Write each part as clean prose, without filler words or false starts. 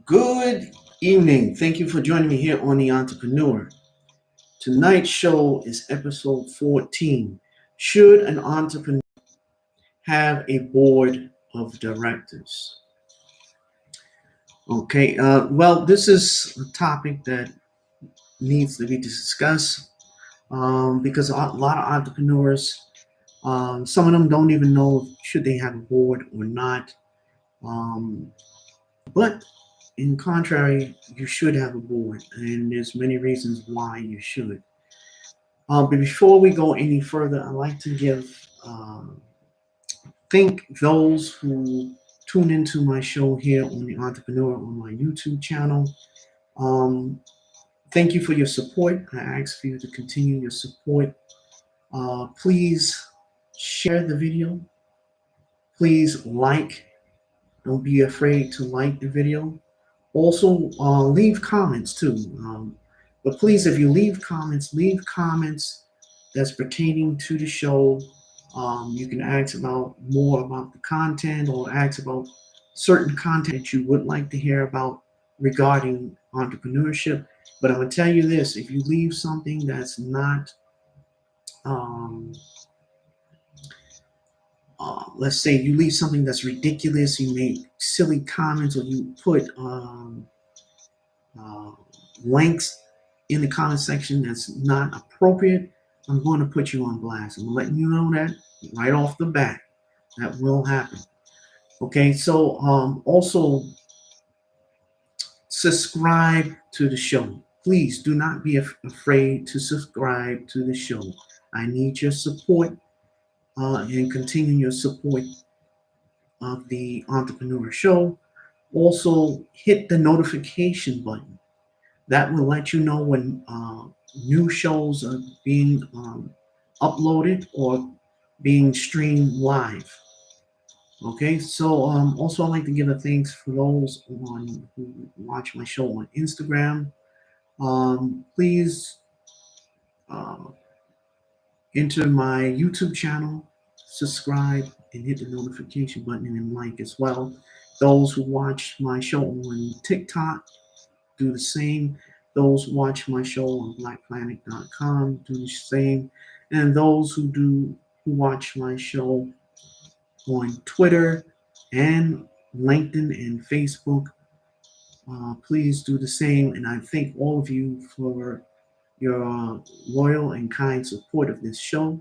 Good evening. Thank you for joining me here on The Entrepreneur. Tonight's show is episode 14. Should an entrepreneur have a board of directors? Okay, well, this is a topic that needs to be discussed because a lot of entrepreneurs, some of them don't even know should they have a board or not. Um, but in contrary, you should have a board, and there's many reasons why you should. But before we go any further, I'd like to thank those who tune into my show here on The Entrepreneur on my YouTube channel. Um, Thank you for your support. I ask for you to continue your support. Please share the video. Please like. Don't be afraid to like the video. Also, leave comments too. But please, if you leave comments that's pertaining to the show. You can ask about more about the content or ask about certain content that you would like to hear about regarding entrepreneurship. But I'm going to tell you this, if you leave something that's not, um, let's say you leave something that's ridiculous, you make silly comments, or you put uh, links in the comment section that's not appropriate, I'm going to put you on blast. I'm letting you know that right off the bat. That will happen. Okay, so also subscribe to the show. Please do not be afraid to subscribe to the show. I need your support and continue your support of the Entrepreneur Show. Also, hit the notification button. That will let you know when new shows are being uploaded or being streamed live. Okay, so also I'd like to give a thanks for those who watch my show on Instagram. Please uh, enter my YouTube channel, subscribe, and hit the notification button and like as well. Those who watch my show on TikTok, do the same. Those who watch my show on blackplanet.com, do the same. And those who watch my show on Twitter and LinkedIn and Facebook, please do the same. And I thank all of you for your loyal and kind support of this show.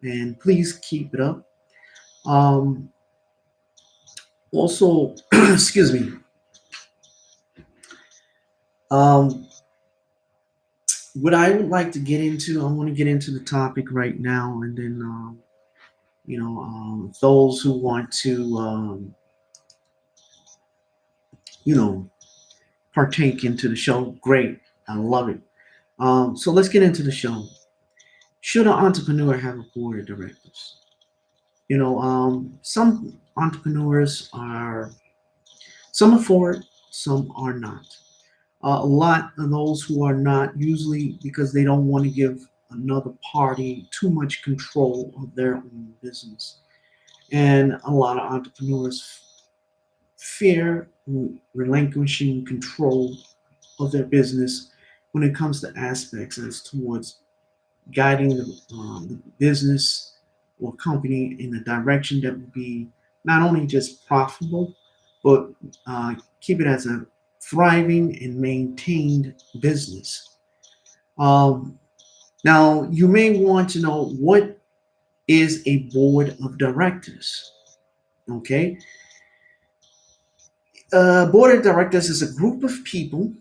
And please keep it up. Also, excuse me. What I would like to get into, I want to get into the topic right now, and then those who want to partake into the show, great. I love it. So let's get into the show. Should an entrepreneur have a board of directors? Some entrepreneurs some are for it, some are not. A lot of those who are not, usually because they don't want to give another party too much control of their own business. And a lot of entrepreneurs fear relinquishing control of their business when it comes to aspects as towards guiding the business or company in a direction that would be not only just profitable, but keep it as a thriving and maintained business. Now, you may want to know, what is a board of directors? Okay. Board of directors is a group of people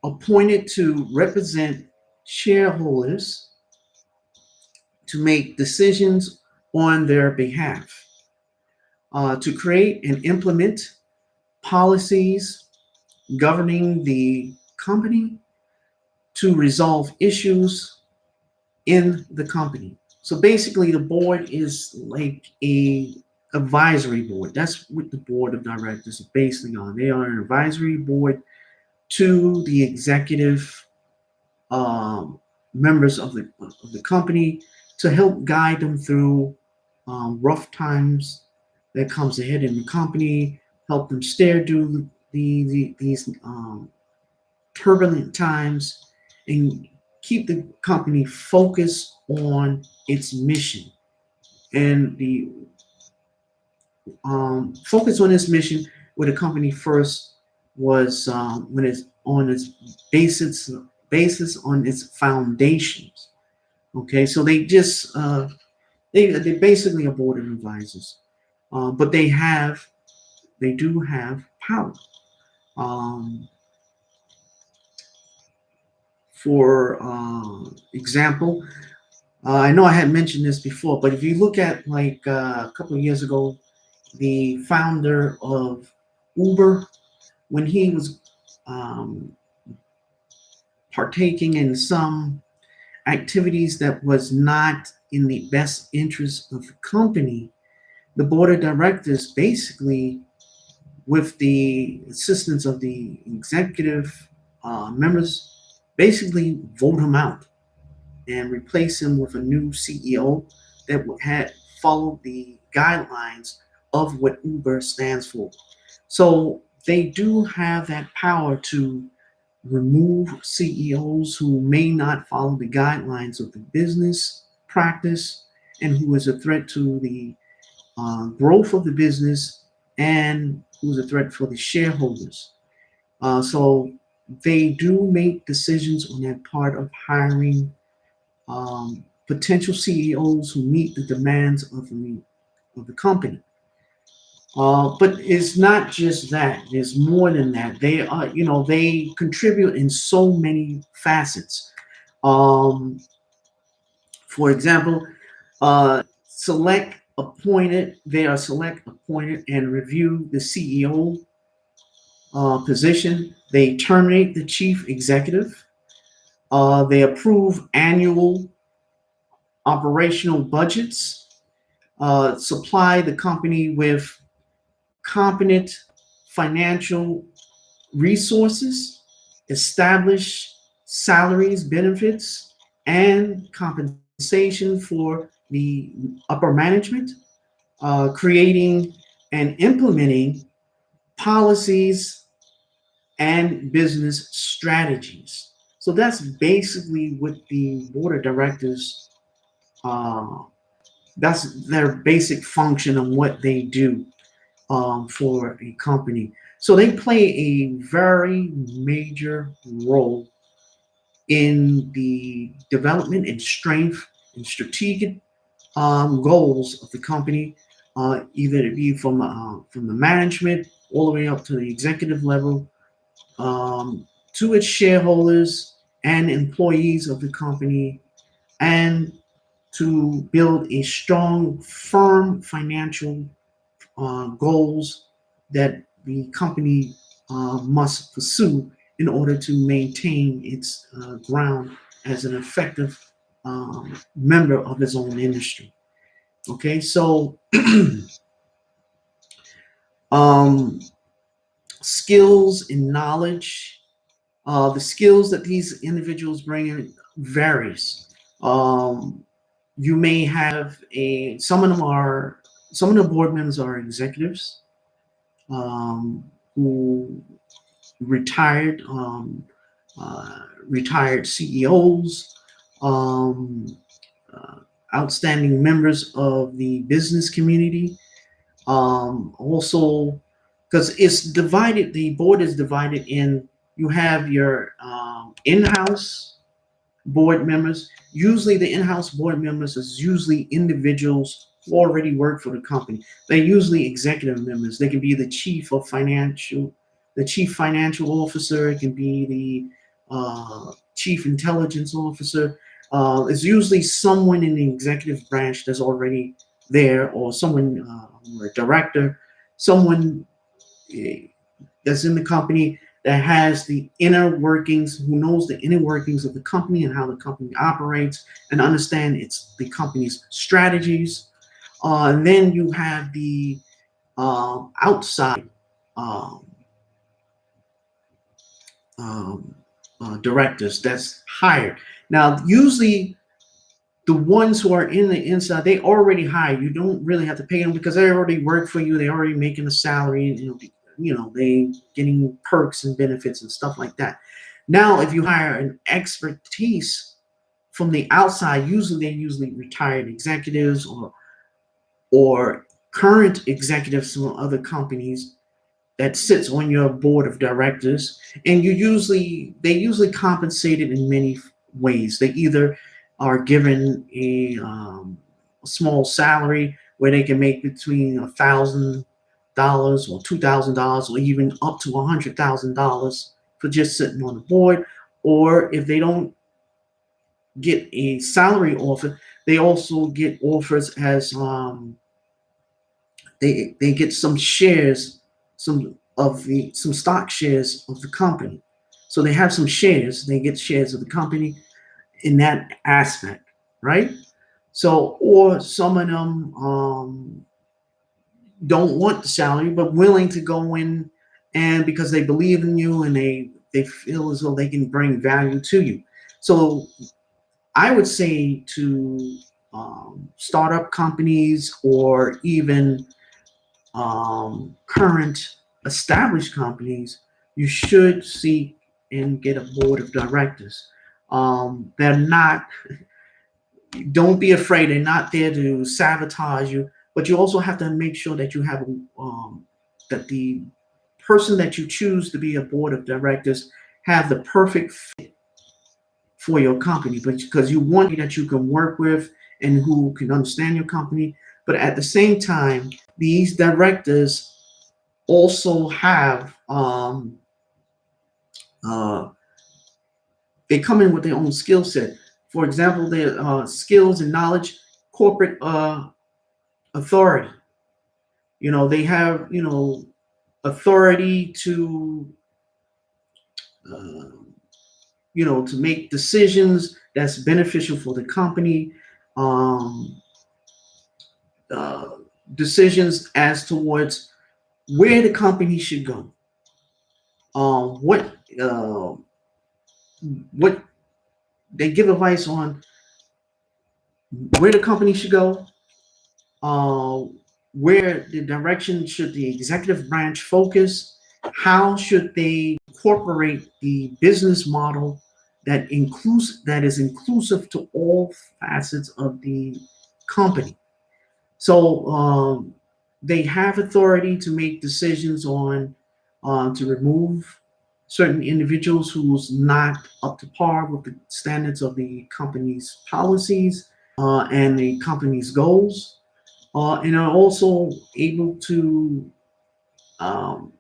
appointed to represent shareholders to make decisions on their behalf, to create and implement policies governing the company, to resolve issues in the company. So basically, the board is like a advisory board. That's what the board of directors is basically on. They are an advisory board to the executive members of the company to help guide them through rough times that comes ahead in the company, help them steer through these turbulent times and keep the company focused on its mission. And the focus on its mission where the company first was when it's on its basis on its foundations. Okay, so they just they basically are board of advisors, but they do have power. Um, for example, I know I had mentioned this before, but if you look at like a couple of years ago, the founder of Uber, when he was um, partaking in some activities that was not in the best interest of the company, the board of directors basically, with the assistance of the executive members, basically vote him out and replace him with a new CEO that had followed the guidelines of what Uber stands for. So they do have that power to remove CEOs who may not follow the guidelines of the business practice and who is a threat to the growth of the business and who's a threat for the shareholders. So they do make decisions on that part of hiring potential CEOs who meet the demands of the company. But it's not just that. There's more than that. They are, they contribute in so many facets. Um, for example, they are select, appointed, and review the CEO position. They terminate the chief executive. They approve annual operational budgets, supply the company with competent financial resources, establish salaries, benefits, and compensation for the upper management, creating and implementing policies and business strategies. So that's basically what the board of directors, uh, that's their basic function of what they do for a company. So they play a very major role in the development and strength and strategic goals of the company, either it be from the management all the way up to the executive level, to its shareholders and employees of the company, and to build a strong, firm financial goals that the company must pursue in order to maintain its ground as an effective member of its own industry. Okay, so um, skills and knowledge, the skills that these individuals bring in varies. Um, you may have some of the board members are executives who retired CEOs, um, outstanding members of the business community. Also, because it's divided, the board is divided in, you have your in-house board members. Usually the in-house board members is usually individuals who already work for the company. They're usually executive members. They can be the chief financial officer. It can be the chief intelligence officer. It's usually someone in the executive branch that's already there, or someone, or a director, someone that's in the company that has the inner workings, who knows the inner workings of the company and how the company operates and understand the company's strategies. And then you have the outside um, um, directors that's hired. Now, usually the ones who are in the inside, they already hired. You don't really have to pay them because they already work for you. They're already making a salary. they getting perks and benefits and stuff like that. Now, if you hire an expertise from the outside, usually retired executives or current executives from other companies that sits on your board of directors, and they usually compensated in many ways. They either are given a small salary where they can make between $1,000 or $2,000 or even up to $100,000 for just sitting on the board. Or if they don't get a salary offer, they also get offers as they get some shares, some stock shares of the company. So they have some shares. They get shares of the company in that aspect, right? So, or some of them don't want the salary, but willing to go in, and because they believe in you and they feel as though they can bring value to you. So I would say to startup companies or even current established companies, you should seek and get a board of directors. They're not, don't be afraid, they're not there to sabotage you, but you also have to make sure that you have, that the person that you choose to be a board of directors have the perfect fit for your company, but because you want that you can work with and who can understand your company. But at the same time, these directors also have uh, they come in with their own skill set. For example, their skills and knowledge, corporate authority. They have authority to uh, to make decisions that's beneficial for the company. Um, uh, Decisions as towards where the company should go. Um, what uh, what they give advice on where the company should go, uh, where the direction should the executive branch focus, how should they incorporate the business model that is inclusive to all facets of the company. So they have authority to make decisions on to remove certain individuals who's not up to par with the standards of the company's policies and the company's goals, and are also able to um,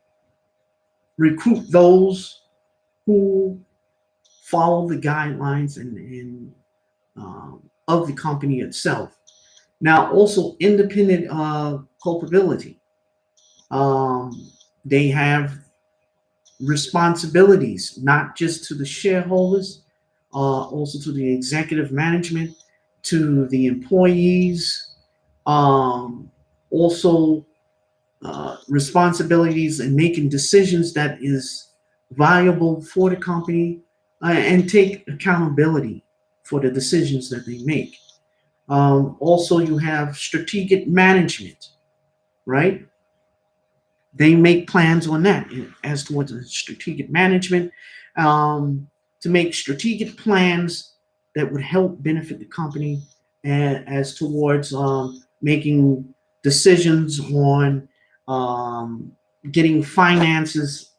recruit those who follow the guidelines of the company itself. Now, also independent culpability. Um, they have responsibilities, not just to the shareholders, also to the executive management, to the employees, also responsibilities in making decisions that is valuable for the company, and take accountability for the decisions that they make. Also, you have strategic management, right? They make plans on that as towards the strategic management, um, to make strategic plans that would help benefit the company, as towards making decisions on getting finances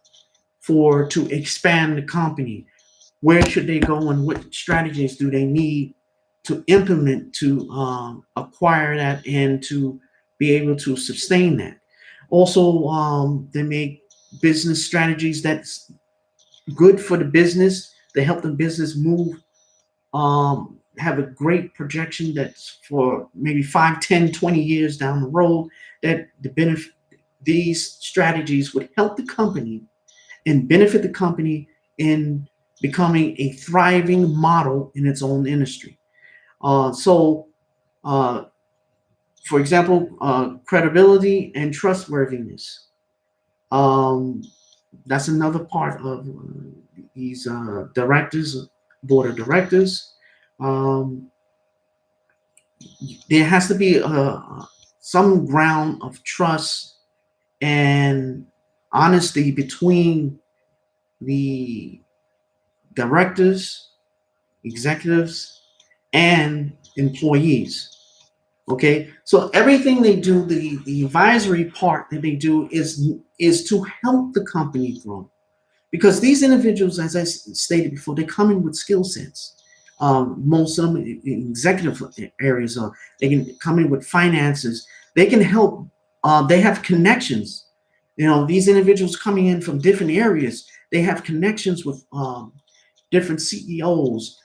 for to expand the company. Where should they go and what strategies do they need to implement to acquire that and to be able to sustain that. Also, they make business strategies that's good for the business. They help the business move, have a great projection that's for maybe 5, 10, 20 years down the road, that the benefit, these strategies would help the company and benefit the company in becoming a thriving model in its own industry. So, uh, for example, credibility and trustworthiness. Um, that's another part of these directors, board of directors. Um, there has to be some ground of trust and honesty between the directors, executives, and employees. Okay, so everything they do, the advisory part that they do is to help the company grow. Because these individuals, as I stated before, they come in with skill sets. Most of them in executive areas, or they can come in with finances. They can help. They have connections. These individuals coming in from different areas, they have connections with different CEOs,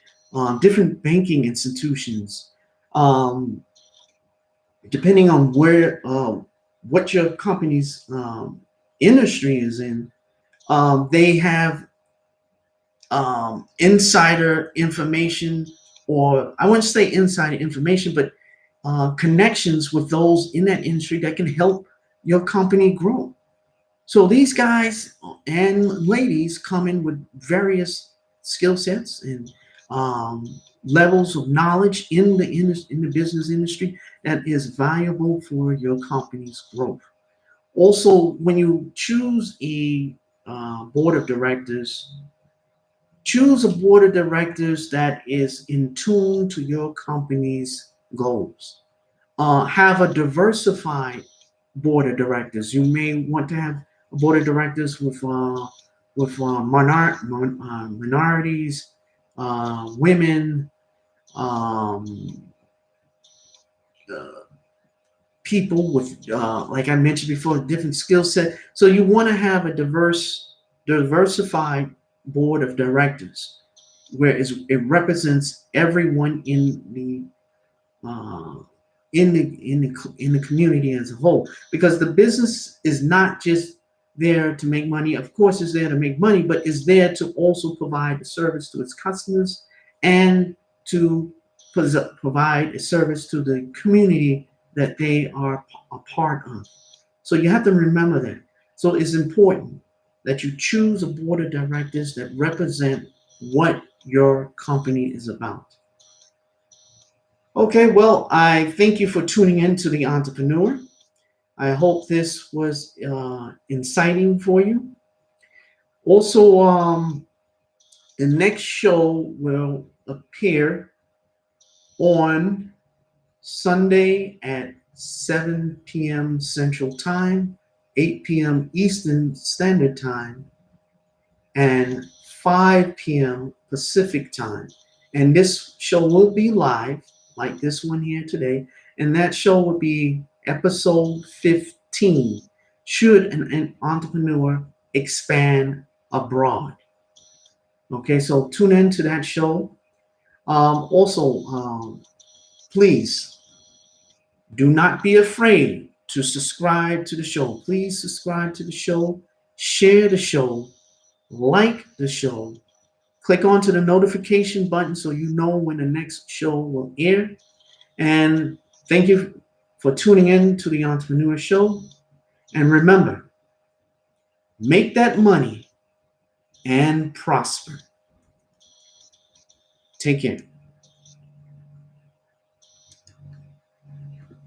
different banking institutions. Um, Depending on what your company's industry is in, they have insider information, or I wouldn't say insider information, but connections with those in that industry that can help your company grow. So these guys and ladies come in with various skill sets and um, levels of knowledge in the business industry that is valuable for your company's growth. Also, when you choose a board of directors, choose a board of directors that is in tune to your company's goals. Have a diversified board of directors. You may want to have a board of directors with minorities, women, um, uh, people with, like I mentioned before, different skill set. So you want to have a diversified board of directors, where it represents everyone uh, in the community as a whole. Because the business is not just there to make money. Of course, it's there to make money, but it's there to also provide a service to its customers and to provide a service to the community that they are a part of. So you have to remember that. So it's important that you choose a board of directors that represent what your company is about. Okay, well, I thank you for tuning in to The Entrepreneur. I hope this was inciting for you. Also, the next show will appear on Sunday at 7 p.m. Central Time, 8 p.m. Eastern Standard Time, and 5 p.m. Pacific Time. And this show will be live, like this one here today. And that show will be episode 15. Should an entrepreneur expand abroad? Okay, so tune in to that show. Also, please do not be afraid to subscribe to the show. Please subscribe to the show, share the show, like the show, click onto the notification button so you know when the next show will air. And thank you for tuning in to the Entrepreneur Show. And remember, make that money and prosper. Take care.